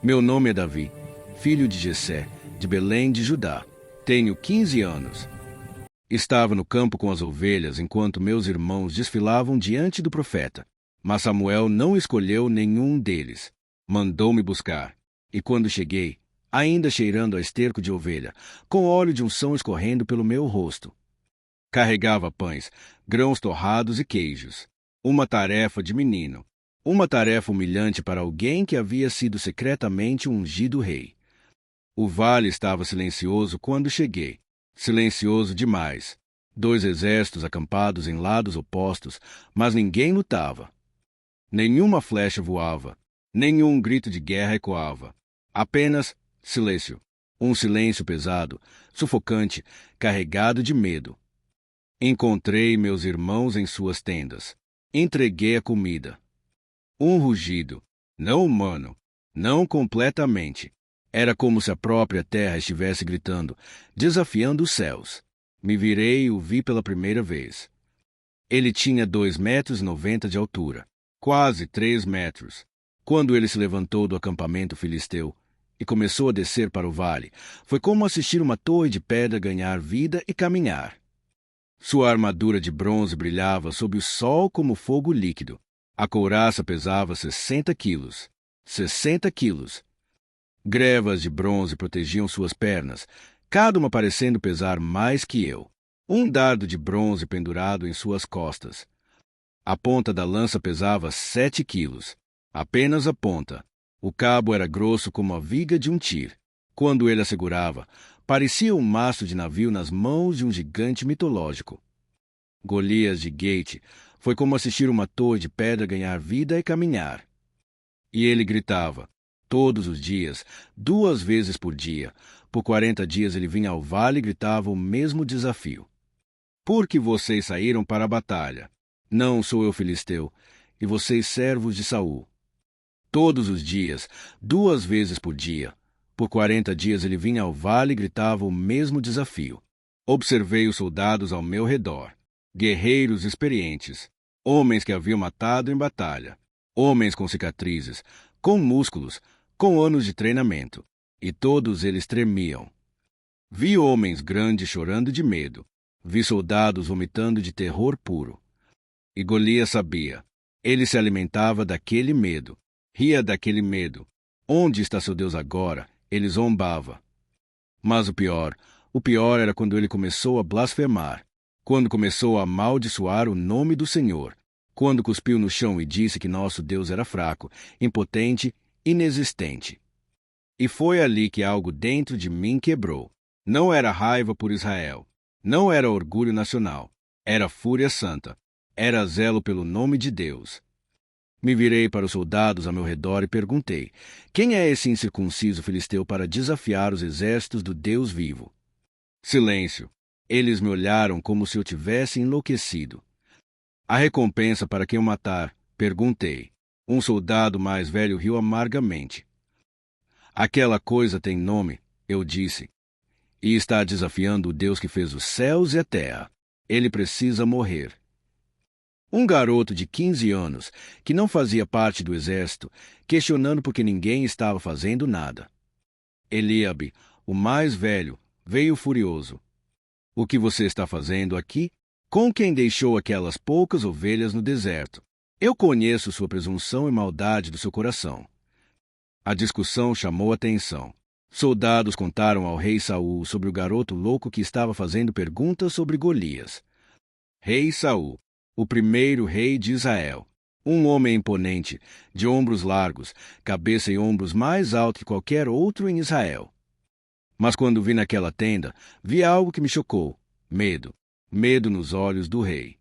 Meu nome é Davi, filho de Jessé, de Belém de Judá. Tenho 15 anos. Estava no campo com as ovelhas enquanto meus irmãos desfilavam diante do profeta. Mas Samuel não escolheu nenhum deles. Mandou-me buscar. E quando cheguei, ainda cheirando a esterco de ovelha, com óleo de unção escorrendo pelo meu rosto, carregava pães, grãos torrados e queijos. Uma tarefa de menino. Uma tarefa humilhante para alguém que havia sido secretamente ungido rei. O vale estava silencioso quando cheguei. Silencioso demais. 2 exércitos acampados em lados opostos, mas ninguém lutava. Nenhuma flecha voava. Nenhum grito de guerra ecoava. Apenas silêncio. Um silêncio pesado, sufocante, carregado de medo. Encontrei meus irmãos em suas tendas. Entreguei a comida. Um rugido, não humano, não completamente. Era como se a própria terra estivesse gritando, desafiando os céus. Me virei e o vi pela primeira vez. Ele tinha 2,90 m de altura, quase 3 metros. Quando ele se levantou do acampamento filisteu e começou a descer para o vale, foi como assistir uma torre de pedra ganhar vida e caminhar. Sua armadura de bronze brilhava sob o sol como fogo líquido. A couraça pesava 60 quilos. 60 quilos. Grevas de bronze protegiam suas pernas, cada uma parecendo pesar mais que eu. Um dardo de bronze pendurado em suas costas. A ponta da lança pesava 7 quilos. Apenas a ponta. O cabo era grosso como a viga de um tir. Quando ele a segurava, parecia um mastro de navio nas mãos de um gigante mitológico. Golias de Gate foi como assistir uma torre de pedra ganhar vida e caminhar. E ele gritava, todos os dias, 2 vezes por dia. Por 40 dias ele vinha ao vale e gritava o mesmo desafio. Porque vocês saíram para a batalha. Não sou eu filisteu, e vocês servos de Saul. Todos os dias, 2 vezes por dia. Por 40 dias ele vinha ao vale e gritava o mesmo desafio. Observei os soldados ao meu redor. Guerreiros experientes. Homens que haviam matado em batalha. Homens com cicatrizes, com músculos, com anos de treinamento. E todos eles tremiam. Vi homens grandes chorando de medo. Vi soldados vomitando de terror puro. E Golias sabia. Ele se alimentava daquele medo. Ria daquele medo. Onde está seu Deus agora? Ele zombava. Mas o pior era quando ele começou a blasfemar. Quando começou a amaldiçoar o nome do Senhor. Quando cuspiu no chão e disse que nosso Deus era fraco, impotente, inexistente. E foi ali que algo dentro de mim quebrou. Não era raiva por Israel. Não era orgulho nacional. Era fúria santa. Era zelo pelo nome de Deus. Me virei para os soldados ao meu redor e perguntei, quem é esse incircunciso filisteu para desafiar os exércitos do Deus vivo? Silêncio. Eles me olharam como se eu tivesse enlouquecido. A recompensa para quem o matar? Perguntei. Um soldado mais velho riu amargamente. Aquela coisa tem nome, eu disse. E está desafiando o Deus que fez os céus e a terra. Ele precisa morrer. Um garoto de 15 anos, que não fazia parte do exército, questionando por que ninguém estava fazendo nada. Eliabe, o mais velho, veio furioso. O que você está fazendo aqui? Com quem deixou aquelas poucas ovelhas no deserto? Eu conheço sua presunção e maldade do seu coração. A discussão chamou atenção. Soldados contaram ao rei Saul sobre o garoto louco que estava fazendo perguntas sobre Golias. Rei Saul, o primeiro rei de Israel. Um homem imponente, de ombros largos, cabeça e ombros mais alto que qualquer outro em Israel. Mas quando vi naquela tenda, vi algo que me chocou. Medo. Medo nos olhos do rei.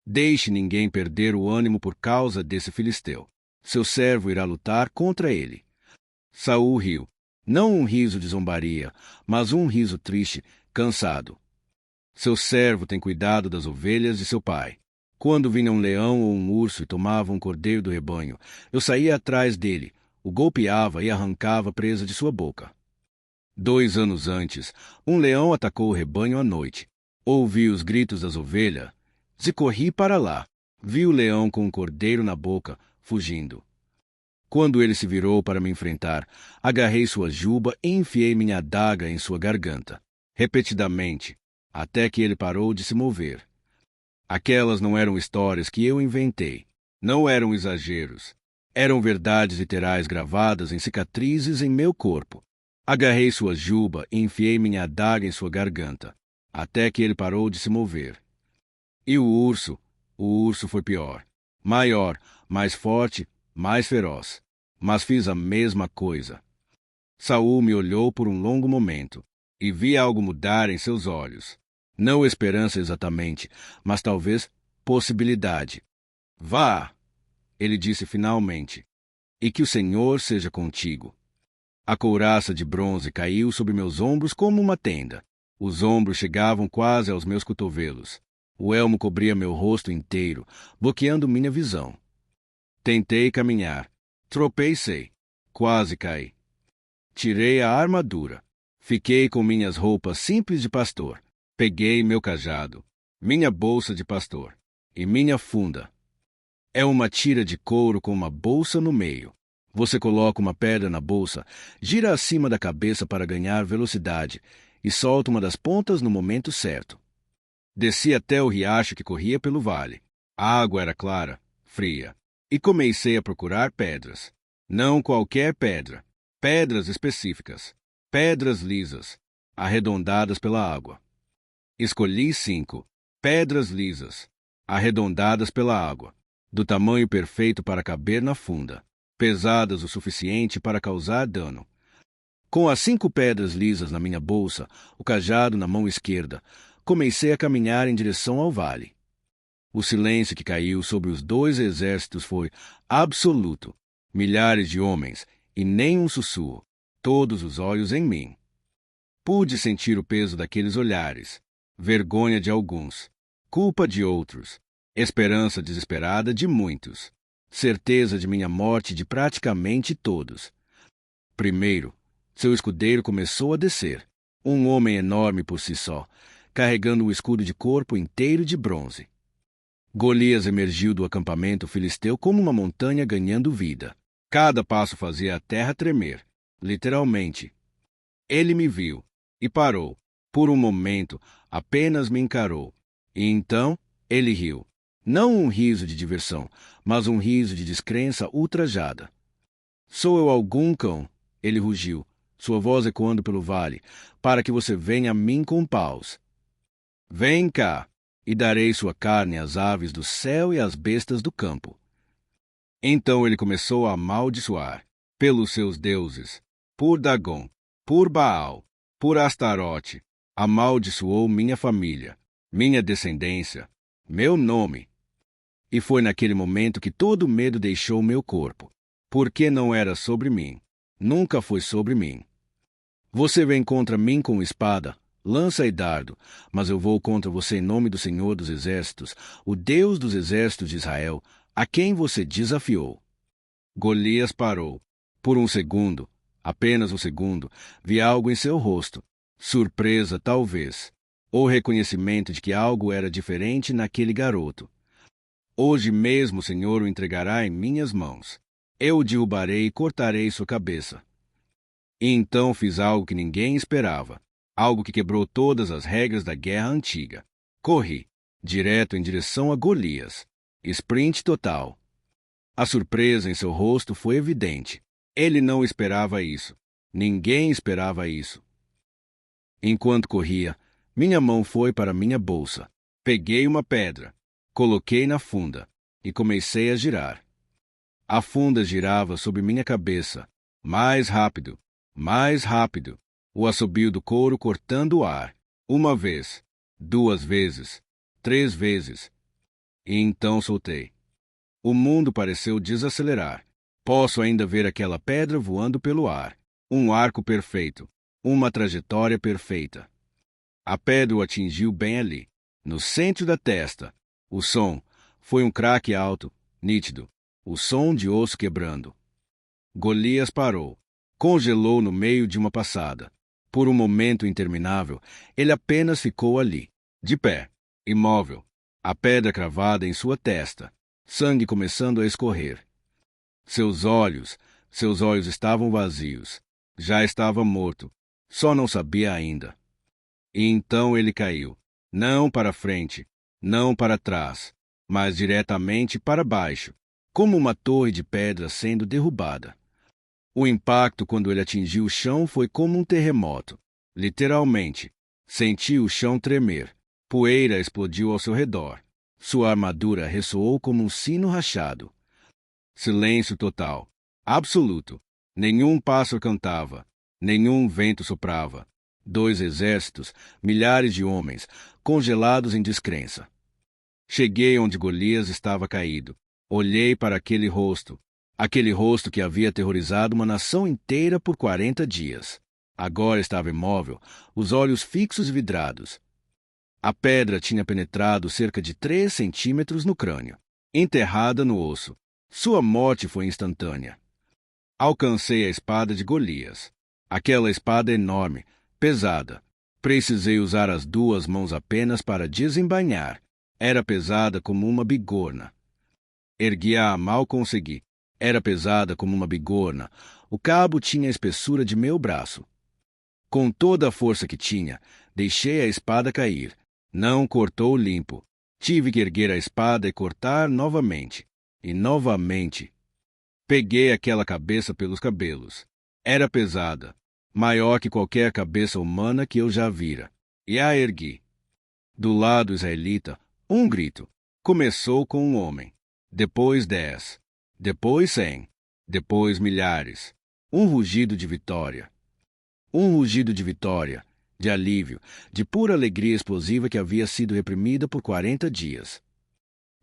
Deixe ninguém perder o ânimo por causa desse filisteu. Seu servo irá lutar contra ele. Saul riu. Não um riso de zombaria, mas um riso triste, cansado. Seu servo tem cuidado das ovelhas de seu pai. Quando vinha um leão ou um urso e tomava um cordeiro do rebanho, eu saía atrás dele, o golpeava e arrancava a presa de sua boca. 2 anos antes, um leão atacou o rebanho à noite. Ouvi os gritos das ovelhas e corri para lá. Vi o leão com um cordeiro na boca, fugindo. Quando ele se virou para me enfrentar, agarrei sua juba e enfiei minha adaga em sua garganta, repetidamente, até que ele parou de se mover. Aquelas não eram histórias que eu inventei. Não eram exageros. Eram verdades literais gravadas em cicatrizes em meu corpo. Agarrei sua juba e enfiei minha adaga em sua garganta, até que ele parou de se mover. E o urso foi pior. Maior, mais forte, mais feroz. Mas fiz a mesma coisa. Saul me olhou por um longo momento, e vi algo mudar em seus olhos. Não esperança exatamente, mas talvez possibilidade. Vá, ele disse finalmente, e que o Senhor seja contigo. A couraça de bronze caiu sobre meus ombros como uma tenda. Os ombros chegavam quase aos meus cotovelos. O elmo cobria meu rosto inteiro, bloqueando minha visão. Tentei caminhar. Tropecei. Quase caí. Tirei a armadura. Fiquei com minhas roupas simples de pastor. Peguei meu cajado, minha bolsa de pastor e minha funda. É uma tira de couro com uma bolsa no meio. Você coloca uma pedra na bolsa, gira acima da cabeça para ganhar velocidade e solta uma das pontas no momento certo. Desci até o riacho que corria pelo vale. A água era clara, fria, e comecei a procurar pedras. Não qualquer pedra, pedras específicas, pedras lisas, arredondadas pela água. Escolhi 5 pedras lisas, arredondadas pela água, do tamanho perfeito para caber na funda, pesadas o suficiente para causar dano. Com as 5 pedras lisas na minha bolsa, o cajado na mão esquerda, comecei a caminhar em direção ao vale. O silêncio que caiu sobre os 2 exércitos foi absoluto. Milhares de homens, e nem um sussurro, todos os olhos em mim. Pude sentir o peso daqueles olhares, vergonha de alguns, culpa de outros, esperança desesperada de muitos, certeza de minha morte de praticamente todos. Primeiro, seu escudeiro começou a descer, um homem enorme por si só, carregando um escudo de corpo inteiro de bronze. Golias emergiu do acampamento filisteu como uma montanha ganhando vida. Cada passo fazia a terra tremer, literalmente. Ele me viu e parou. Por um momento, apenas me encarou. E então, ele riu. Não um riso de diversão, mas um riso de descrença ultrajada. Sou eu algum cão? Ele rugiu, sua voz ecoando pelo vale, para que você venha a mim com paus. Vem cá, e darei sua carne às aves do céu e às bestas do campo. Então ele começou a amaldiçoar, pelos seus deuses, por Dagom, por Baal, por Astarote, amaldiçoou minha família, minha descendência, meu nome. E foi naquele momento que todo medo deixou meu corpo, porque não era sobre mim, nunca foi sobre mim. Você vem contra mim com espada, lança e dardo, mas eu vou contra você em nome do Senhor dos Exércitos, o Deus dos Exércitos de Israel, a quem você desafiou. Golias parou. Por um segundo, apenas um segundo, vi algo em seu rosto. Surpresa, talvez, ou reconhecimento de que algo era diferente naquele garoto. Hoje mesmo o Senhor o entregará em minhas mãos. Eu o derrubarei e cortarei sua cabeça. E então fiz algo que ninguém esperava, algo que quebrou todas as regras da guerra antiga. Corri, direto em direção a Golias. Sprint total. A surpresa em seu rosto foi evidente. Ele não esperava isso. Ninguém esperava isso. Enquanto corria, minha mão foi para minha bolsa. Peguei uma pedra, coloquei na funda e comecei a girar. A funda girava sobre minha cabeça, mais rápido, o assobio do couro cortando o ar. 1 vez, 2 vezes, 3 vezes. E então soltei. O mundo pareceu desacelerar. Posso ainda ver aquela pedra voando pelo ar. Um arco perfeito. Uma trajetória perfeita. A pedra o atingiu bem ali, no centro da testa. O som foi um craque alto, nítido. O som de osso quebrando. Golias parou. Congelou no meio de uma passada. Por um momento interminável, ele apenas ficou ali, de pé, imóvel. A pedra cravada em sua testa, sangue começando a escorrer. Seus olhos estavam vazios. Já estava morto. Só não sabia ainda. E então ele caiu. Não para frente, não para trás, mas diretamente para baixo, como uma torre de pedra sendo derrubada. O impacto quando ele atingiu o chão foi como um terremoto. Literalmente. Senti o chão tremer. Poeira explodiu ao seu redor. Sua armadura ressoou como um sino rachado. Silêncio total. Absoluto. Nenhum pássaro cantava. Nenhum vento soprava. 2 exércitos, milhares de homens, congelados em descrença. Cheguei onde Golias estava caído. Olhei para aquele rosto que havia aterrorizado uma nação inteira por 40 dias. Agora estava imóvel, os olhos fixos e vidrados. A pedra tinha penetrado cerca de 3 centímetros no crânio, enterrada no osso. Sua morte foi instantânea. Alcancei a espada de Golias. Aquela espada enorme, pesada. Precisei usar as 2 mãos apenas para desembainhar. Era pesada como uma bigorna. Ergui-a, mal consegui. Era pesada como uma bigorna. O cabo tinha a espessura de meu braço. Com toda a força que tinha, deixei a espada cair. Não cortou limpo. Tive que erguer a espada e cortar novamente. E novamente. Peguei aquela cabeça pelos cabelos. Era pesada, maior que qualquer cabeça humana que eu já vira. E a ergui. Do lado israelita, um grito. Começou com um homem. Depois 10. Depois 100. Depois milhares. Um rugido de vitória. Um rugido de vitória, de alívio, de pura alegria explosiva que havia sido reprimida por 40 dias.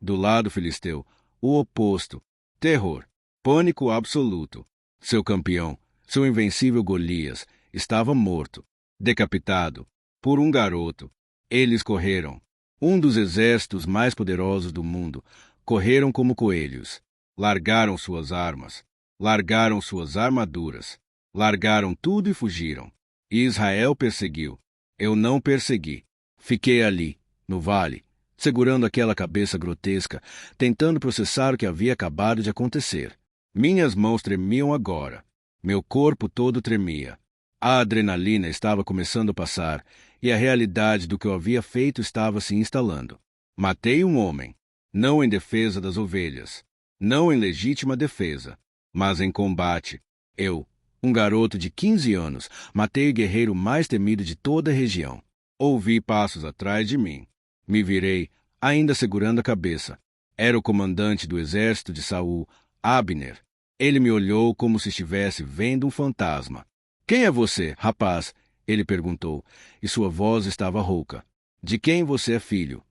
Do lado filisteu, o oposto. Terror. Pânico absoluto. Seu campeão, seu invencível Golias, estava morto, decapitado, por um garoto. Eles correram. Um dos exércitos mais poderosos do mundo. Correram como coelhos. Largaram suas armas. Largaram suas armaduras. Largaram tudo e fugiram. E Israel perseguiu. Eu não persegui. Fiquei ali, no vale, segurando aquela cabeça grotesca, tentando processar o que havia acabado de acontecer. Minhas mãos tremiam agora. Meu corpo todo tremia. A adrenalina estava começando a passar e a realidade do que eu havia feito estava se instalando. Matei um homem, não em defesa das ovelhas, não em legítima defesa, mas em combate. Eu, um garoto de 15 anos, matei o guerreiro mais temido de toda a região. Ouvi passos atrás de mim. Me virei, ainda segurando a cabeça. Era o comandante do exército de Saul, Abner. Ele me olhou como se estivesse vendo um fantasma. Quem é você, rapaz? Ele perguntou, e sua voz estava rouca. De quem você é filho?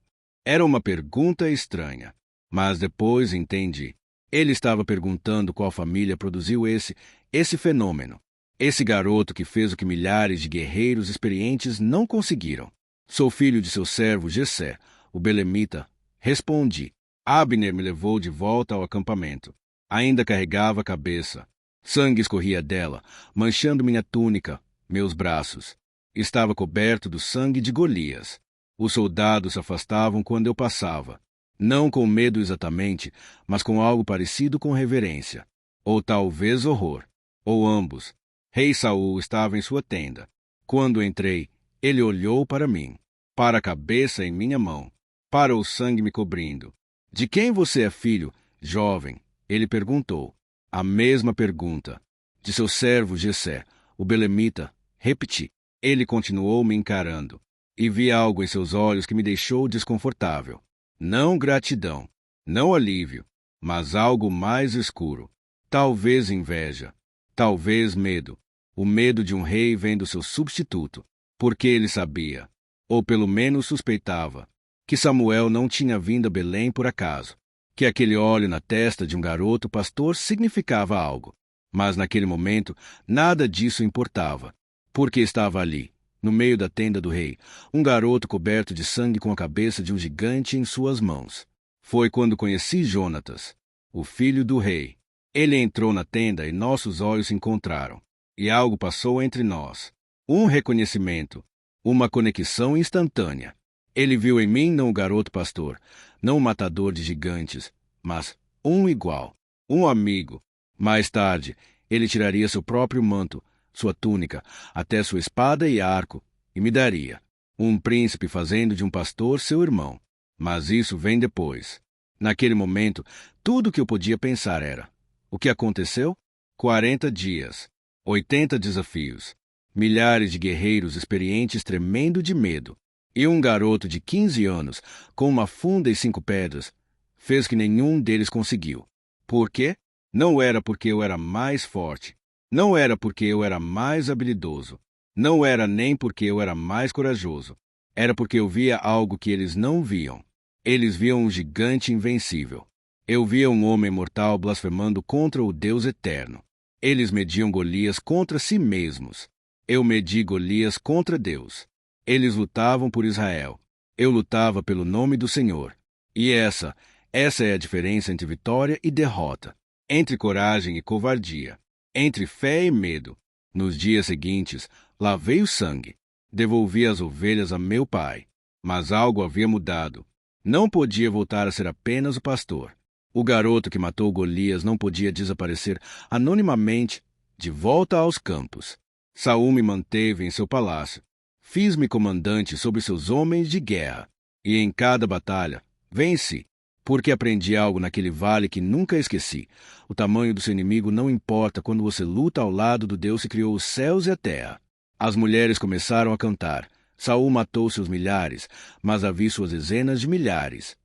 Era uma pergunta estranha, mas depois entendi. Ele estava perguntando qual família produziu esse fenômeno. Esse garoto que fez o que milhares de guerreiros experientes não conseguiram. Sou filho de seu servo Jessé, o belemita. Respondi. Abner me levou de volta ao acampamento. Ainda carregava a cabeça. Sangue escorria dela, manchando minha túnica, meus braços. Estava coberto do sangue de Golias. Os soldados se afastavam quando eu passava. Não com medo exatamente, mas com algo parecido com reverência. Ou talvez horror. Ou ambos. Rei Saul estava em sua tenda. Quando entrei, ele olhou para mim, para a cabeça em minha mão, para o sangue me cobrindo. De quem você é filho, jovem? Ele perguntou. A mesma pergunta. De seu servo Jessé, o belemita. Repeti. Ele continuou me encarando. E vi algo em seus olhos que me deixou desconfortável. Não gratidão, não alívio, mas algo mais escuro. Talvez inveja, talvez medo. O medo de um rei vendo seu substituto, porque ele sabia, ou pelo menos suspeitava, que Samuel não tinha vindo a Belém por acaso, que aquele óleo na testa de um garoto pastor significava algo. Mas naquele momento nada disso importava, porque estava ali, no meio da tenda do rei, um garoto coberto de sangue com a cabeça de um gigante em suas mãos. Foi quando conheci Jonatas, o filho do rei. Ele entrou na tenda e nossos olhos se encontraram. E algo passou entre nós. Um reconhecimento, uma conexão instantânea. Ele viu em mim não o garoto pastor, não o matador de gigantes, mas um igual, um amigo, Mais tarde, ele tiraria seu próprio manto, sua túnica, até sua espada e arco, e me daria um príncipe fazendo de um pastor seu irmão. Mas isso vem depois. Naquele momento, tudo o que eu podia pensar era: o que aconteceu? 40 dias, 80 desafios, milhares de guerreiros experientes tremendo de medo, e um garoto de 15 anos, com uma funda e 5 pedras, fez que nenhum deles conseguiu. Por quê? Não era porque eu era mais forte, não era porque eu era mais habilidoso, não era nem porque eu era mais corajoso. Era porque eu via algo que eles não viam. Eles viam um gigante invencível. Eu via um homem mortal blasfemando contra o Deus eterno. Eles mediam Golias contra si mesmos. Eu medi Golias contra Deus. Eles lutavam por Israel. Eu lutava pelo nome do Senhor. E essa é a diferença entre vitória e derrota, entre coragem e covardia, entre fé e medo. Nos dias seguintes, lavei o sangue, devolvi as ovelhas a meu pai. Mas algo havia mudado. Não podia voltar a ser apenas o pastor. O garoto que matou Golias não podia desaparecer anonimamente de volta aos campos. Saul me manteve em seu palácio. Fiz-me comandante sobre seus homens de guerra. E em cada batalha, venci. Porque aprendi algo naquele vale que nunca esqueci. O tamanho do seu inimigo não importa quando você luta ao lado do Deus que criou os céus e a terra. As mulheres começaram a cantar. Saul matou seus milhares, mas havia suas dezenas de milhares.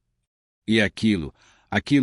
E aquilo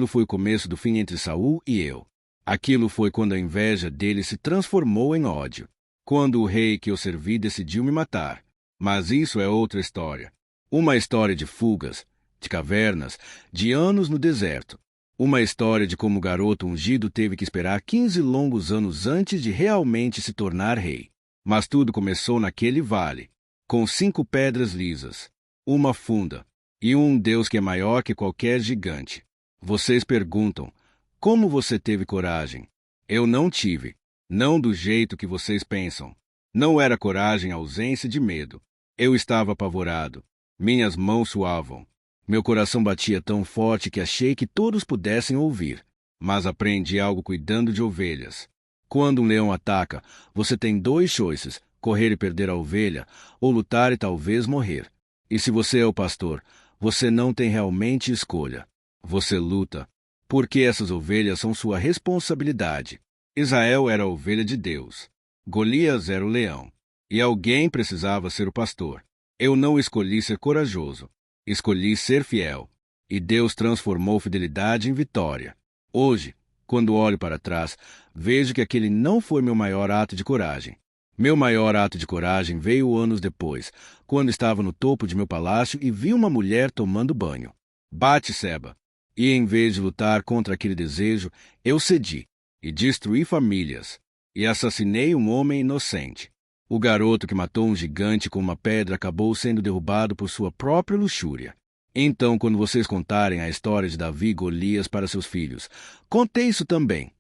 foi o começo do fim entre Saul e eu. Aquilo foi quando a inveja dele se transformou em ódio. Quando o rei que eu servi decidiu me matar. Mas isso é outra história. Uma história de fugas, de cavernas, de anos no deserto. Uma história de como o garoto ungido teve que esperar 15 longos anos antes de realmente se tornar rei. Mas tudo começou naquele vale, com 5 pedras lisas, uma funda e um Deus que é maior que qualquer gigante. Vocês perguntam, como você teve coragem? Eu não tive, não do jeito que vocês pensam. Não era coragem ausência de medo. Eu estava apavorado. Minhas mãos suavam. Meu coração batia tão forte que achei que todos pudessem ouvir. Mas aprendi algo cuidando de ovelhas. Quando um leão ataca, você tem 2 choices: correr e perder a ovelha, ou lutar e talvez morrer. E se você é o pastor, você não tem realmente escolha. Você luta, porque essas ovelhas são sua responsabilidade. Israel era a ovelha de Deus. Golias era o leão. E alguém precisava ser o pastor. Eu não escolhi ser corajoso. Escolhi ser fiel. E Deus transformou fidelidade em vitória. Hoje, quando olho para trás, vejo que aquele não foi meu maior ato de coragem. Meu maior ato de coragem veio anos depois, quando estava no topo de meu palácio e vi uma mulher tomando banho. Batseba. E em vez de lutar contra aquele desejo, eu cedi e destruí famílias. E assassinei um homem inocente. O garoto que matou um gigante com uma pedra acabou sendo derrubado por sua própria luxúria. Então, quando vocês contarem a história de Davi e Golias para seus filhos, contei isso também.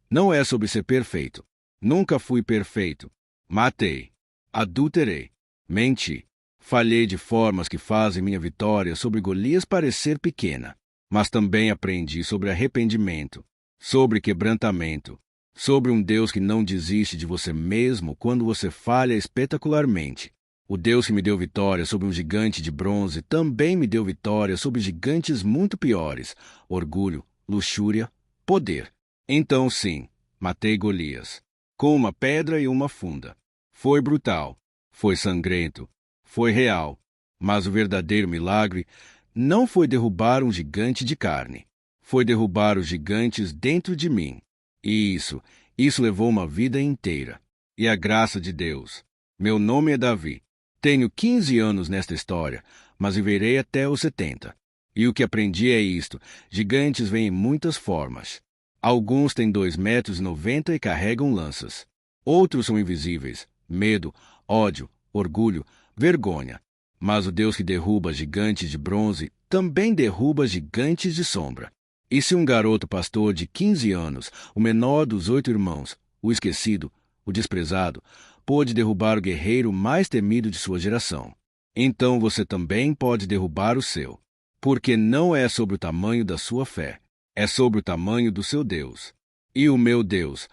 Não é sobre ser perfeito. Nunca fui perfeito. Matei, adulterei, menti, falhei de formas que fazem minha vitória sobre Golias parecer pequena. Mas também aprendi sobre arrependimento, sobre quebrantamento, sobre um Deus que não desiste de você mesmo quando você falha espetacularmente. O Deus que me deu vitória sobre um gigante de bronze também me deu vitória sobre gigantes muito piores: orgulho, luxúria, poder. Então, sim, matei Golias, com uma pedra e uma funda. Foi brutal, foi sangrento, foi real, mas o verdadeiro milagre não foi derrubar um gigante de carne. Foi derrubar os gigantes dentro de mim. E isso levou uma vida inteira. E a graça de Deus. Meu nome é Davi. Tenho 15 anos nesta história, mas viverei até os 70. E o que aprendi é isto: gigantes vêm em muitas formas. Alguns têm 2,90 m e carregam lanças. Outros são invisíveis: medo, ódio, orgulho, vergonha. Mas o Deus que derruba gigantes de bronze também derruba gigantes de sombra. E se um garoto pastor de 15 anos, o menor dos 8 irmãos, o esquecido, o desprezado, pôde derrubar o guerreiro mais temido de sua geração, então você também pode derrubar o seu. Porque não é sobre o tamanho da sua fé, é sobre o tamanho do seu Deus. E o meu Deus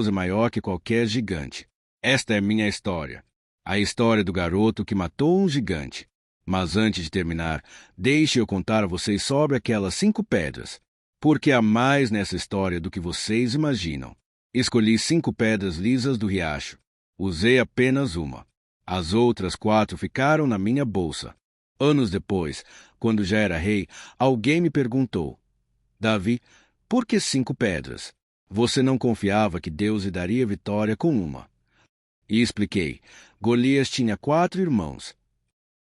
é maior que qualquer gigante. Esta é minha história. A história do garoto que matou um gigante. Mas antes de terminar, deixe eu contar a vocês sobre aquelas 5 pedras. Porque há mais nessa história do que vocês imaginam. Escolhi 5 pedras lisas do riacho. Usei apenas uma. As outras 4 ficaram na minha bolsa. Anos depois, quando já era rei, alguém me perguntou: Davi, por que 5 pedras? Você não confiava que Deus lhe daria vitória com uma? E expliquei: Golias tinha 4 irmãos.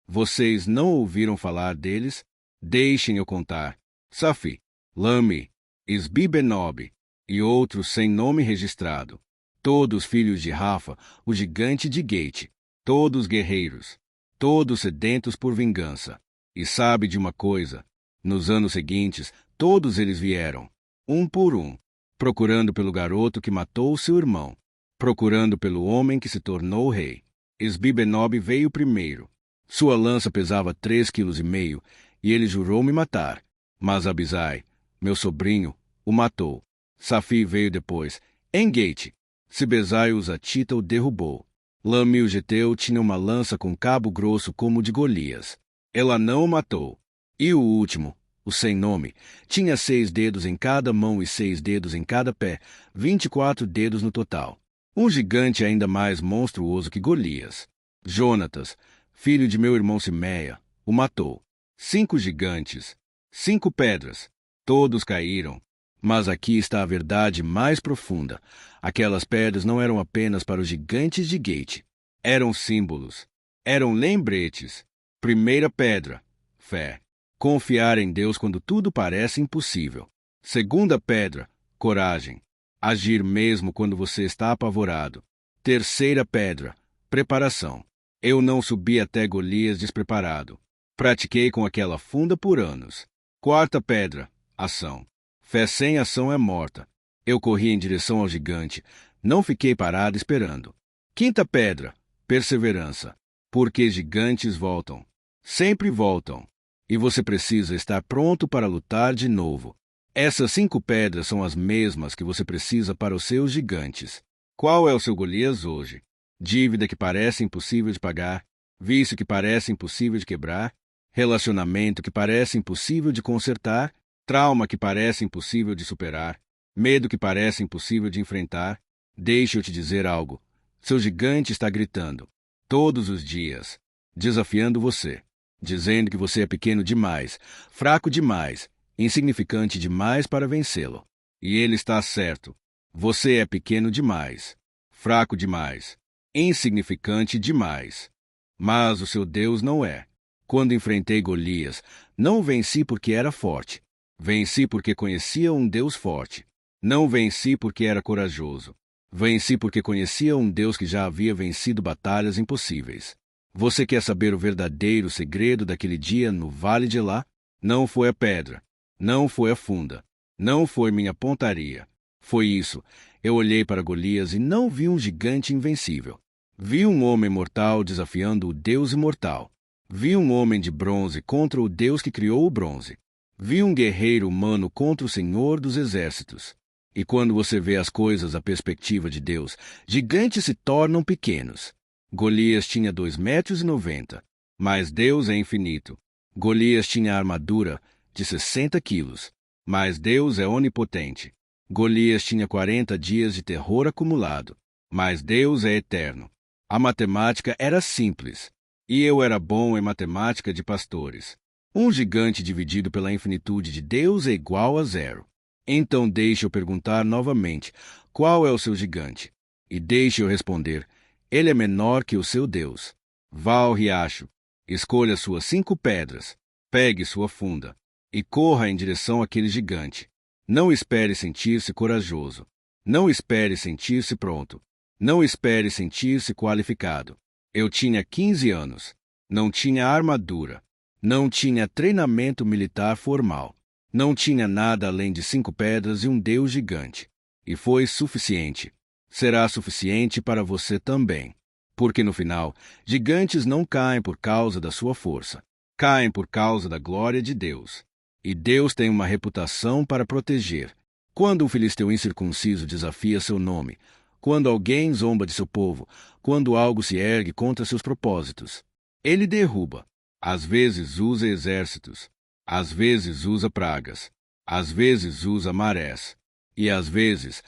Vocês não ouviram falar deles? Deixem eu contar. Safi, Lami, Isbi-Benob e outros sem nome registrado. Todos filhos de Rafa, o gigante de Gate. Todos guerreiros. Todos sedentos por vingança. E sabe de uma coisa? Nos anos seguintes, todos eles vieram, um por um, procurando pelo garoto que matou seu irmão, procurando pelo homem que se tornou rei. Isbi-Benob veio primeiro. Sua lança pesava 3,5 kg e ele jurou me matar. Mas Abisai, meu sobrinho, o matou. Safi veio depois. Engate. Sibezai o Zatita o derrubou. Lami o Geteu tinha uma lança com cabo grosso como o de Golias. Ela não o matou. E o último, o sem nome, tinha 6 dedos em cada mão e 6 dedos em cada pé, 24 dedos no total. Um gigante ainda mais monstruoso que Golias. Jonatas, filho de meu irmão Simeia, o matou. 5 gigantes, 5 pedras, todos caíram. Mas aqui está a verdade mais profunda. Aquelas pedras não eram apenas para os gigantes de Gate. Eram símbolos. Eram lembretes. Primeira pedra, fé. Confiar em Deus quando tudo parece impossível. Segunda pedra, coragem. Agir mesmo quando você está apavorado. Terceira pedra, preparação. Eu não subi até Golias despreparado. Pratiquei com aquela funda por anos. Quarta pedra, ação. Fé sem ação é morta. Eu corri em direção ao gigante. Não fiquei parado esperando. Quinta pedra, perseverança. Porque gigantes voltam. Sempre voltam. E você precisa estar pronto para lutar de novo. Essas 5 pedras são as mesmas que você precisa para os seus gigantes. Qual é o seu Golias hoje? Dívida que parece impossível de pagar? Vício que parece impossível de quebrar? Relacionamento que parece impossível de consertar? Trauma que parece impossível de superar? Medo que parece impossível de enfrentar? Deixe eu te dizer algo. Seu gigante está gritando, todos os dias, desafiando você, dizendo que você é pequeno demais, fraco demais, insignificante demais para vencê-lo. E ele está certo. Você é pequeno demais, fraco demais, insignificante demais. Mas o seu Deus não é. Quando enfrentei Golias, não venci porque era forte. Venci porque conhecia um Deus forte. Não venci porque era corajoso. Venci porque conhecia um Deus que já havia vencido batalhas impossíveis. Você quer saber o verdadeiro segredo daquele dia no Vale de Elá? Não foi a pedra. Não foi a funda. Não foi minha pontaria. Foi isso. Eu olhei para Golias e não vi um gigante invencível. Vi um homem mortal desafiando o Deus imortal. Vi um homem de bronze contra o Deus que criou o bronze. Vi um guerreiro humano contra o Senhor dos Exércitos. E quando você vê as coisas da perspectiva de Deus, gigantes se tornam pequenos. Golias tinha 2,90 m, mas Deus é infinito. Golias tinha armadura de 60 quilos, mas Deus é onipotente. Golias tinha 40 dias de terror acumulado, mas Deus é eterno. A matemática era simples, e eu era bom em matemática de pastores. Um gigante dividido pela infinitude de Deus é igual a 0. Então deixe eu perguntar novamente, qual é o seu gigante? E deixe eu responder, ele é menor que o seu Deus. Vá ao riacho, escolha suas 5 pedras, pegue sua funda, e corra em direção àquele gigante. Não espere sentir-se corajoso. Não espere sentir-se pronto. Não espere sentir-se qualificado. Eu tinha 15 anos. Não tinha armadura. Não tinha treinamento militar formal. Não tinha nada além de 5 pedras e um Deus gigante. E foi suficiente. Será suficiente para você também. Porque no final, gigantes não caem por causa da sua força. Caem por causa da glória de Deus. E Deus tem uma reputação para proteger. Quando um filisteu incircunciso desafia seu nome, quando alguém zomba de seu povo, quando algo se ergue contra seus propósitos, ele derruba. Às vezes usa exércitos, às vezes usa pragas, às vezes usa marés, e às vezes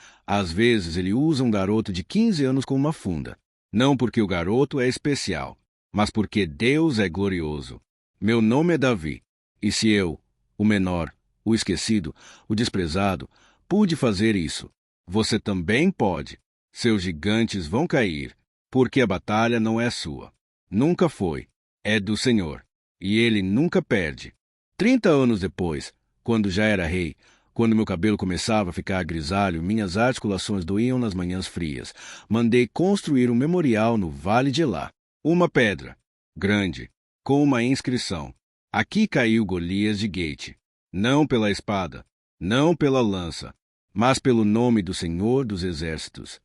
ele usa um garoto de 15 anos com uma funda. Não porque o garoto é especial, mas porque Deus é glorioso. Meu nome é Davi, e se eu, o menor, o esquecido, o desprezado, pude fazer isso, você também pode. Seus gigantes vão cair, porque a batalha não é sua. Nunca foi. É do Senhor. E ele nunca perde. 30 anos depois, quando já era rei, quando meu cabelo começava a ficar grisalho e minhas articulações doíam nas manhãs frias, mandei construir um memorial no Vale de Elá. Uma pedra, grande, com uma inscrição. Aqui caiu Golias de Gate. Não pela espada, não pela lança, mas pelo nome do Senhor dos Exércitos.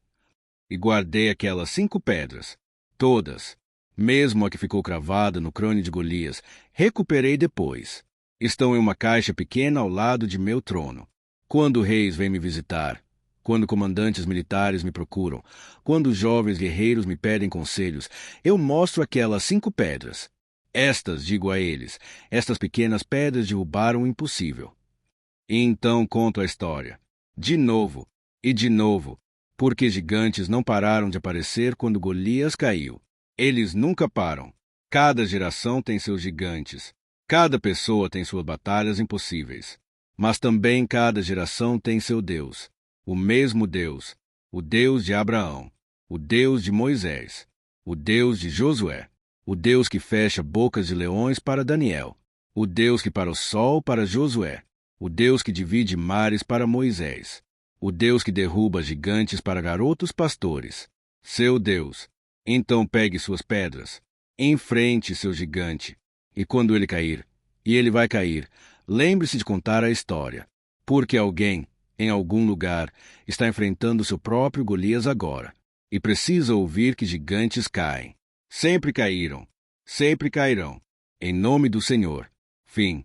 E guardei aquelas 5 pedras, todas, mesmo a que ficou cravada no crânio de Golias, recuperei depois. Estão em uma caixa pequena ao lado de meu trono. Quando reis vêm me visitar, quando comandantes militares me procuram, quando jovens guerreiros me pedem conselhos, eu mostro aquelas 5 pedras. Estas, digo a eles, estas pequenas pedras derrubaram o impossível. E então conto a história. De novo, e de novo, porque gigantes não pararam de aparecer quando Golias caiu. Eles nunca param. Cada geração tem seus gigantes. Cada pessoa tem suas batalhas impossíveis. Mas também cada geração tem seu Deus. O mesmo Deus. O Deus de Abraão. O Deus de Moisés. O Deus de Josué. O Deus que fecha bocas de leões para Daniel. O Deus que para o sol para Josué. O Deus que divide mares para Moisés. O Deus que derruba gigantes para garotos pastores. Seu Deus. Então pegue suas pedras. Enfrente seu gigante. E quando ele cair, e ele vai cair, lembre-se de contar a história. Porque alguém, em algum lugar, está enfrentando seu próprio Golias agora. E precisa ouvir que gigantes caem. Sempre caíram. Sempre cairão. Em nome do Senhor. Fim.